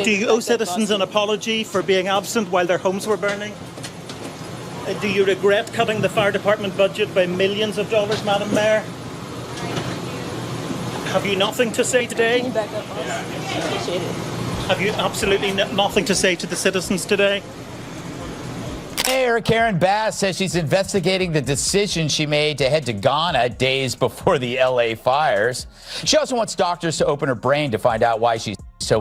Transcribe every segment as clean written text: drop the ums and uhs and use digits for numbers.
Do you owe citizens an apology for being absent while their homes were burning? Do you regret cutting the fire department budget by millions of dollars, Madam Mayor? Have you nothing to say today? Have you absolutely nothing to say to the citizens today? Mayor Karen Bass says she's investigating the decision she made to head to Ghana days before the LA fires. She also wants doctors to open her brain to find out why she's so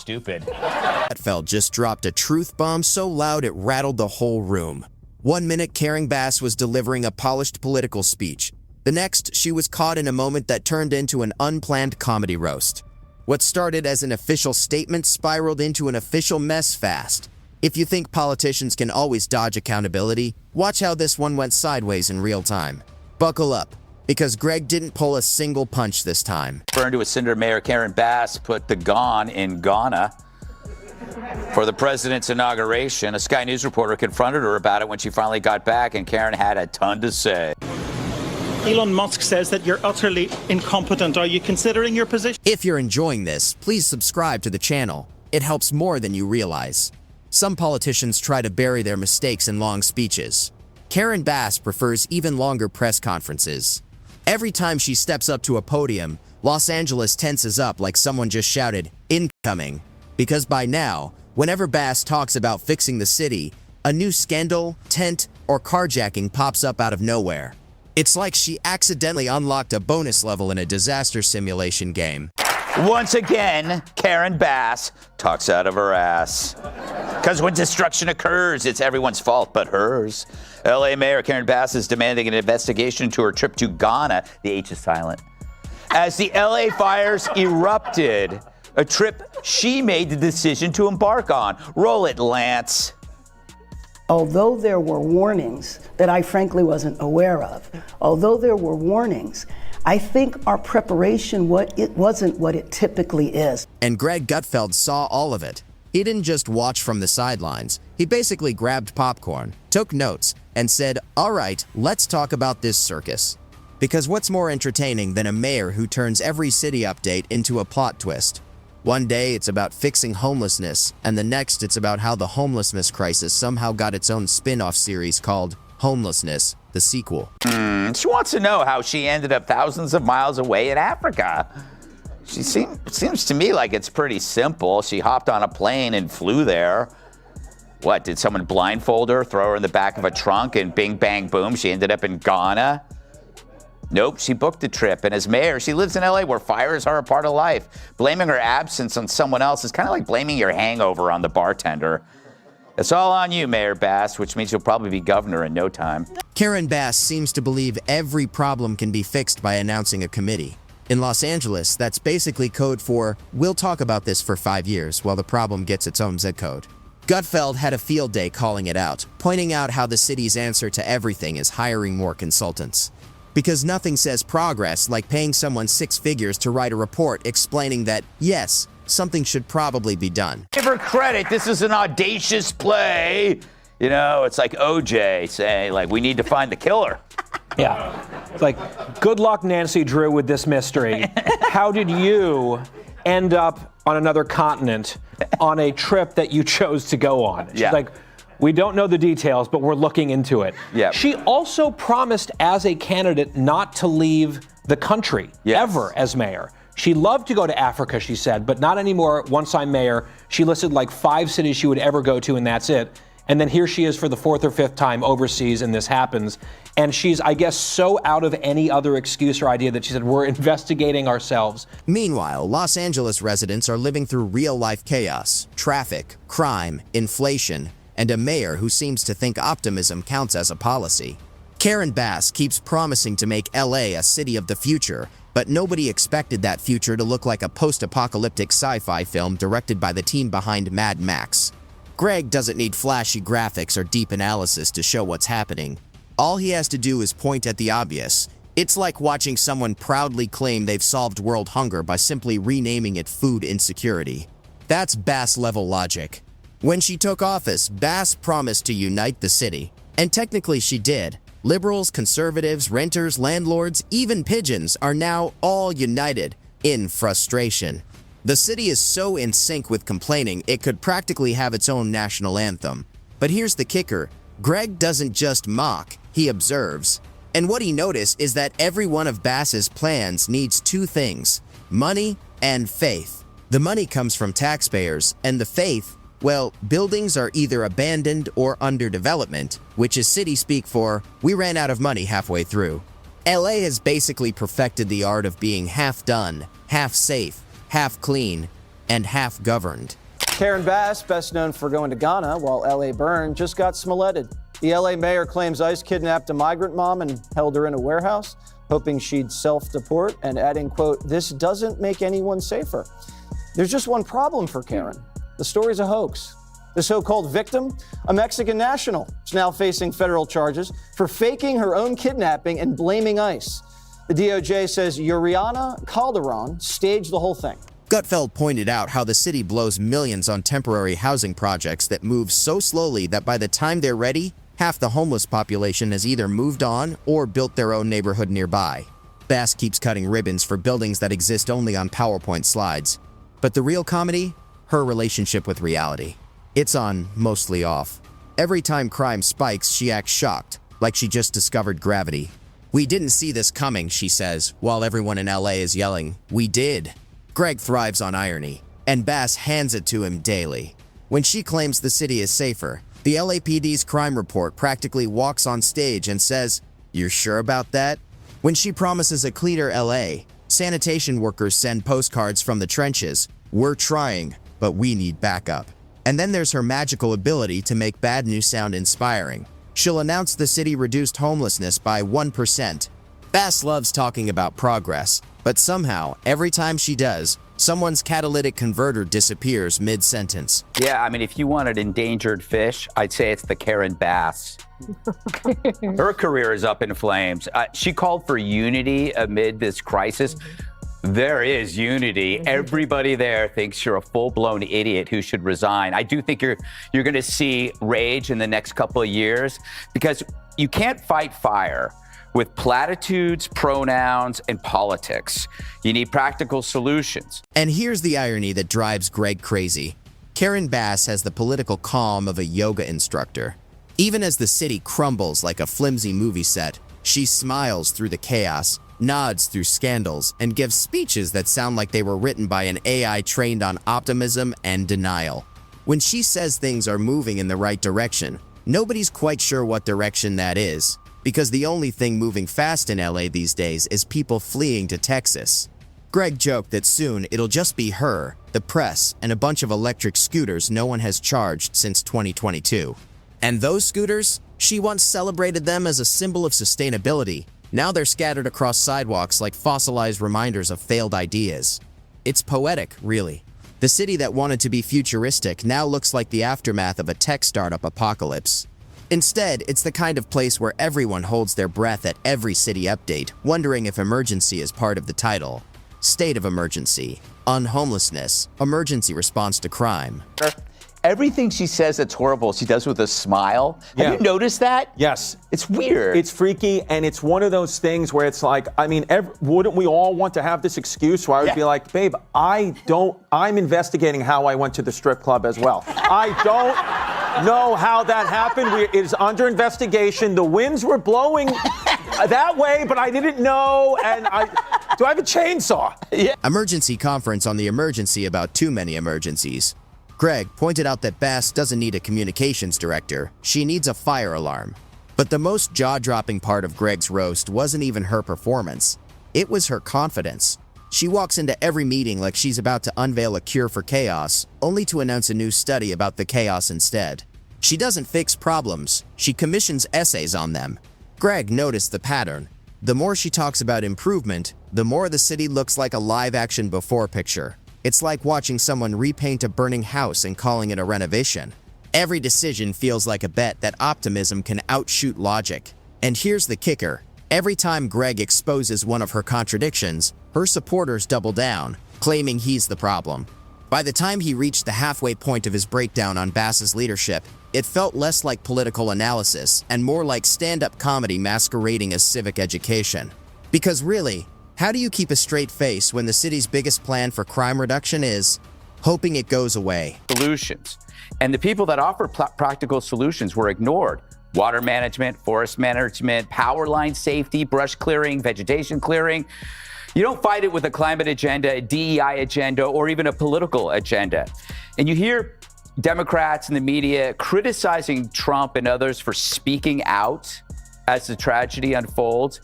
stupid. Gutfeld just dropped a truth bomb so loud it rattled the whole room. 1 minute, Karen Bass was delivering a polished political speech. The next, she was caught in a moment that turned into an unplanned comedy roast. What started as an official statement spiraled into an official mess fast. If you think politicians can always dodge accountability, watch how this one went sideways in real time. Buckle up, because Greg didn't pull a single punch this time. Referring to a Senator Mayor Karen Bass put the gone in Ghana for the president's inauguration. A Sky News reporter confronted her about it when she finally got back, and Karen had a ton to say. Elon Musk says that you're utterly incompetent. Are you considering your position? If you're enjoying this, please subscribe to the channel. It helps more than you realize. Some politicians try to bury their mistakes in long speeches. Karen Bass prefers even longer press conferences. Every time she steps up to a podium, Los Angeles tenses up like someone just shouted, "Incoming." Because by now, whenever Bass talks about fixing the city, a new scandal, tent, or carjacking pops up out of nowhere. It's like she accidentally unlocked a bonus level in a disaster simulation game. Once again, Karen Bass talks out of her ass. Because when destruction occurs, it's everyone's fault but hers. LA Mayor Karen Bass is demanding an investigation into her trip to Ghana. The H is silent. As the LA fires erupted, a trip she made the decision to embark on. Roll it, Lance. Although there were warnings that I frankly wasn't aware of, although there were warnings, I think our preparation wasn't what it typically is. And Greg Gutfeld saw all of it. He didn't just watch from the sidelines. He basically grabbed popcorn, took notes, and said, "All right, let's talk about this circus." Because what's more entertaining than a mayor who turns every city update into a plot twist? One day it's about fixing homelessness, and the next it's about how the homelessness crisis somehow got its own spin-off series called Homelessness, the sequel. She wants to know how she ended up thousands of miles away in Africa. It seems to me like it's pretty simple. She hopped on a plane and flew there. What, did someone blindfold her, throw her in the back of a trunk, and bing, bang, boom, she ended up in Ghana? Nope, she booked a trip, and as mayor, she lives in LA where fires are a part of life. Blaming her absence on someone else is kind of like blaming your hangover on the bartender. It's all on you, Mayor Bass, which means you'll probably be governor in no time. Karen Bass seems to believe every problem can be fixed by announcing a committee. In Los Angeles, that's basically code for, we'll talk about this for 5 years while the problem gets its own zip code. Gutfeld had a field day calling it out, pointing out how the city's answer to everything is hiring more consultants. Because nothing says progress like paying someone 6 figures to write a report explaining that, yes, something should probably be done. Give her credit, this is an audacious play. You know, it's like OJ saying, like, we need to find the killer. Yeah. It's like, good luck, Nancy Drew, with this mystery. How did you end up on another continent on a trip that you chose to go on? She's like, we don't know the details, but we're looking into it. Yeah. She also promised as a candidate not to leave the country ever as mayor. She loved to go to Africa, she said, but not anymore once I'm mayor. She listed like 5 cities she would ever go to, and that's it. And then here she is for the 4th or 5th time overseas, and this happens. And she's, I guess, so out of any other excuse or idea that she said, we're investigating ourselves. Meanwhile, Los Angeles residents are living through real-life chaos, traffic, crime, inflation, and a mayor who seems to think optimism counts as a policy. Karen Bass keeps promising to make LA a city of the future, but nobody expected that future to look like a post-apocalyptic sci-fi film directed by the team behind Mad Max. Greg doesn't need flashy graphics or deep analysis to show what's happening. All he has to do is point at the obvious. It's like watching someone proudly claim they've solved world hunger by simply renaming it food insecurity. That's Bass-level logic. When she took office, Bass promised to unite the city. And technically she did. Liberals, conservatives, renters, landlords, even pigeons are now all united in frustration. The city is so in sync with complaining, it could practically have its own national anthem. But here's the kicker. Greg doesn't just mock, he observes. And what he noticed is that every one of Bass's plans needs two things: money and faith. The money comes from taxpayers, and the faith, well, buildings are either abandoned or under development, which is city speak for, we ran out of money halfway through. LA has basically perfected the art of being half done, half safe, half clean, and half governed. Karen Bass, best known for going to Ghana while LA burned, just got smoletted. The LA mayor claims ICE kidnapped a migrant mom and held her in a warehouse, hoping she'd self-deport, and adding, quote, "This doesn't make anyone safer." There's just one problem for Karen. The story's a hoax. The so-called victim, a Mexican national, is now facing federal charges for faking her own kidnapping and blaming ICE. The DOJ says Yuriana Calderon staged the whole thing. Gutfeld pointed out how the city blows millions on temporary housing projects that move so slowly that by the time they're ready, half the homeless population has either moved on or built their own neighborhood nearby. Bass keeps cutting ribbons for buildings that exist only on PowerPoint slides. But the real comedy? Her relationship with reality. It's on, mostly off. Every time crime spikes, she acts shocked, like she just discovered gravity. "We didn't see this coming," she says, while everyone in LA is yelling, "We did." Greg thrives on irony, and Bass hands it to him daily. When she claims the city is safer, the LAPD's crime report practically walks on stage and says, "You're sure about that?" When she promises a cleaner LA, sanitation workers send postcards from the trenches, "We're trying, but we need backup." And then there's her magical ability to make bad news sound inspiring. She'll announce the city reduced homelessness by 1%. Bass loves talking about progress, but somehow, every time she does, someone's catalytic converter disappears mid-sentence. Yeah, I mean, if you wanted endangered fish, I'd say it's the Karen Bass. Her career is up in flames. She called for unity amid this crisis. There is unity. Everybody there thinks you're a full-blown idiot who should resign. I do think you're going to see rage in the next couple of years because you can't fight fire with platitudes, pronouns, and politics. You need practical solutions. And here's the irony that drives Greg crazy. Karen Bass has the political calm of a yoga instructor. Even as the city crumbles like a flimsy movie set, she smiles through the chaos, nods through scandals, and gives speeches that sound like they were written by an AI trained on optimism and denial. When she says things are moving in the right direction, nobody's quite sure what direction that is, because the only thing moving fast in LA these days is people fleeing to Texas. Greg joked that soon it'll just be her, the press, and a bunch of electric scooters no one has charged since 2022. And those scooters? She once celebrated them as a symbol of sustainability. Now they're scattered across sidewalks like fossilized reminders of failed ideas. It's poetic, really. The city that wanted to be futuristic now looks like the aftermath of a tech startup apocalypse. Instead, it's the kind of place where everyone holds their breath at every city update, wondering if emergency is part of the title. State of emergency, unhomelessness, emergency response to crime. Everything she says that's horrible, she does with a smile. Have you noticed that? Yes. It's weird. It's freaky, and it's one of those things where it's like, I mean, wouldn't we all want to have this excuse where I would be like, babe, I'm investigating how I went to the strip club as well. I don't know how that happened. It is under investigation. The winds were blowing that way, but I didn't know, and do I have a chainsaw? Yeah. Emergency conference on the emergency about too many emergencies. Greg pointed out that Bass doesn't need a communications director, she needs a fire alarm. But the most jaw-dropping part of Greg's roast wasn't even her performance. It was her confidence. She walks into every meeting like she's about to unveil a cure for chaos, only to announce a new study about the chaos instead. She doesn't fix problems, she commissions essays on them. Greg noticed the pattern. The more she talks about improvement, the more the city looks like a live-action before picture. It's like watching someone repaint a burning house and calling it a renovation. Every decision feels like a bet that optimism can outshoot logic. And here's the kicker. Every time Greg exposes one of her contradictions, her supporters double down, claiming he's the problem. By the time he reached the halfway point of his breakdown on Bass's leadership, it felt less like political analysis and more like stand-up comedy masquerading as civic education. Because really, How do you keep a straight face when the city's biggest plan for crime reduction is hoping it goes away? Solutions. And the people that offer practical solutions were ignored. Water management, forest management, power line safety, brush clearing, vegetation clearing. You don't fight it with a climate agenda, a DEI agenda, or even a political agenda. And you hear Democrats in the media criticizing Trump and others for speaking out as the tragedy unfolds,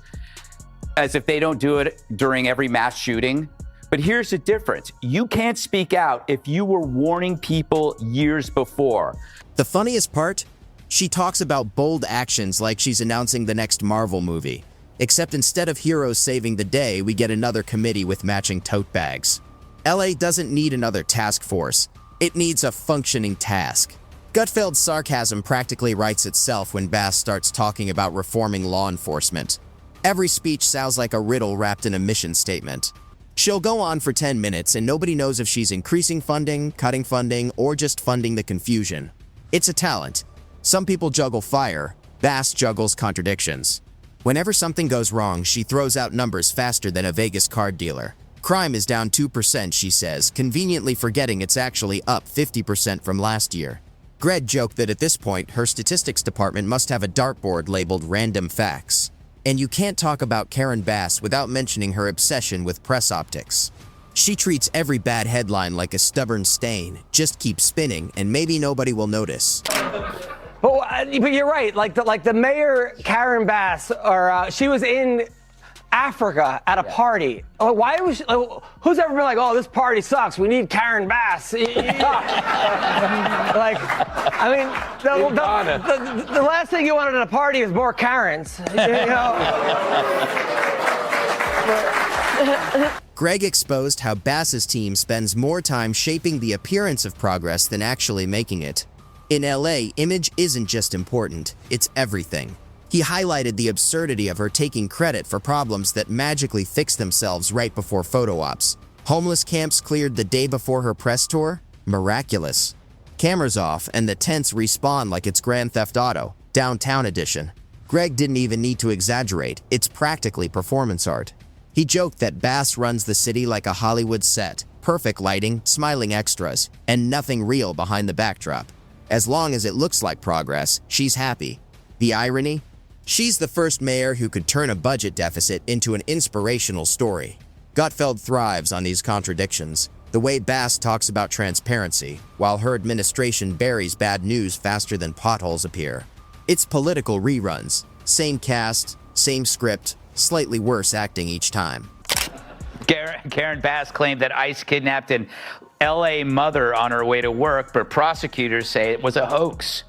as if they don't do it during every mass shooting. But here's the difference. You can't speak out if you were warning people years before. The funniest part? She talks about bold actions like she's announcing the next Marvel movie. Except instead of heroes saving the day, we get another committee with matching tote bags. LA doesn't need another task force. It needs a functioning task. Gutfeld's sarcasm practically writes itself when Bass starts talking about reforming law enforcement. Every speech sounds like a riddle wrapped in a mission statement. She'll go on for 10 minutes and nobody knows if she's increasing funding, cutting funding, or just funding the confusion. It's a talent. Some people juggle fire. Bass juggles contradictions. Whenever something goes wrong, she throws out numbers faster than a Vegas card dealer. Crime is down 2%, she says, conveniently forgetting it's actually up 50% from last year. Greg joked that at this point, her statistics department must have a dartboard labeled random facts. And you can't talk about Karen Bass without mentioning her obsession with press optics. She treats every bad headline like a stubborn stain. Just keep spinning, and maybe nobody will notice. But you're right. Like the mayor, Karen Bass, she was in Africa at a party. Why was who's ever been like, oh, this party sucks, we need Karen Bass? Like, I mean, the last thing you wanted at a party is more Karens. You know? Greg exposed how Bass's team spends more time shaping the appearance of progress than actually making it. In LA, image isn't just important, it's everything. He highlighted the absurdity of her taking credit for problems that magically fix themselves right before photo ops. Homeless camps cleared the day before her press tour? Miraculous. Cameras off and the tents respawn like it's Grand Theft Auto, Downtown Edition. Greg didn't even need to exaggerate, it's practically performance art. He joked that Bass runs the city like a Hollywood set, perfect lighting, smiling extras, and nothing real behind the backdrop. As long as it looks like progress, she's happy. The irony? She's the first mayor who could turn a budget deficit into an inspirational story. Gutfeld thrives on these contradictions, the way Bass talks about transparency, while her administration buries bad news faster than potholes appear. It's political reruns. Same cast, same script, slightly worse acting each time. Karen Bass claimed that ICE kidnapped an LA mother on her way to work, but prosecutors say it was a hoax.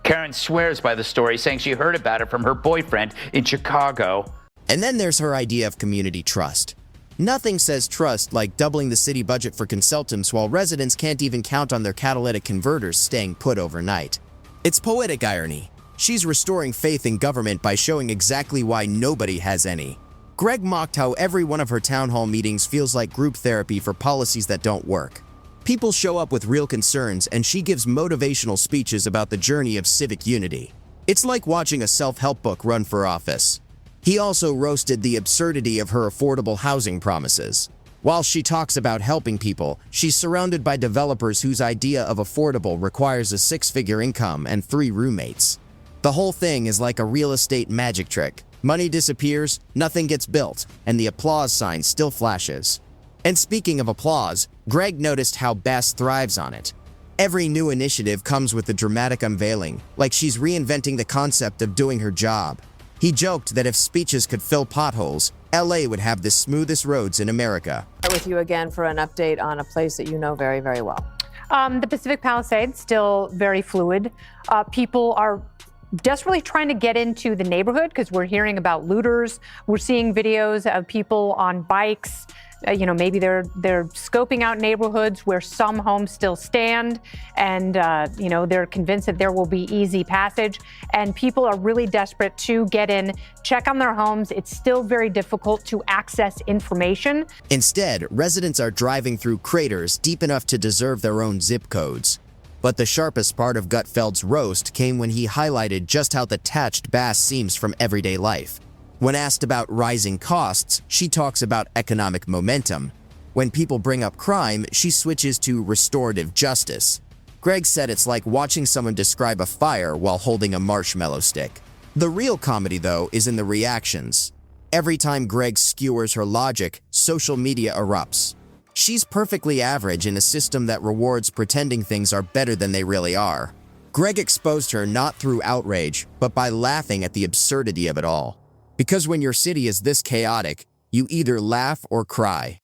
Karen swears by the story, saying she heard about it from her boyfriend in Chicago. And then there's her idea of community trust. Nothing says trust like doubling the city budget for consultants while residents can't even count on their catalytic converters staying put overnight. It's poetic irony. She's restoring faith in government by showing exactly why nobody has any. Greg mocked how every one of her town hall meetings feels like group therapy for policies that don't work. People show up with real concerns, and she gives motivational speeches about the journey of civic unity. It's like watching a self-help book run for office. He also roasted the absurdity of her affordable housing promises. While she talks about helping people, she's surrounded by developers whose idea of affordable requires a 6-figure income and 3 roommates. The whole thing is like a real estate magic trick. Money disappears, nothing gets built, and the applause sign still flashes. And speaking of applause, Greg noticed how Bass thrives on it. Every new initiative comes with a dramatic unveiling, like she's reinventing the concept of doing her job. He joked that if speeches could fill potholes, LA would have the smoothest roads in America. With you again for an update on a place that you know very, very well. The Pacific Palisades, still very fluid. People are desperately trying to get into the neighborhood because we're hearing about looters. We're seeing videos of people on bikes. Maybe they're scoping out neighborhoods where some homes still stand, and they're convinced that there will be easy passage. And people are really desperate to get in, check on their homes. It's still very difficult to access information. Instead, residents are driving through craters deep enough to deserve their own zip codes. But the sharpest part of Gutfeld's roast came when he highlighted just how detached Bass seems from everyday life. When asked about rising costs, she talks about economic momentum. When people bring up crime, she switches to restorative justice. Greg said it's like watching someone describe a fire while holding a marshmallow stick. The real comedy, though, is in the reactions. Every time Greg skewers her logic, social media erupts. She's perfectly average in a system that rewards pretending things are better than they really are. Greg exposed her not through outrage, but by laughing at the absurdity of it all. Because when your city is this chaotic, you either laugh or cry.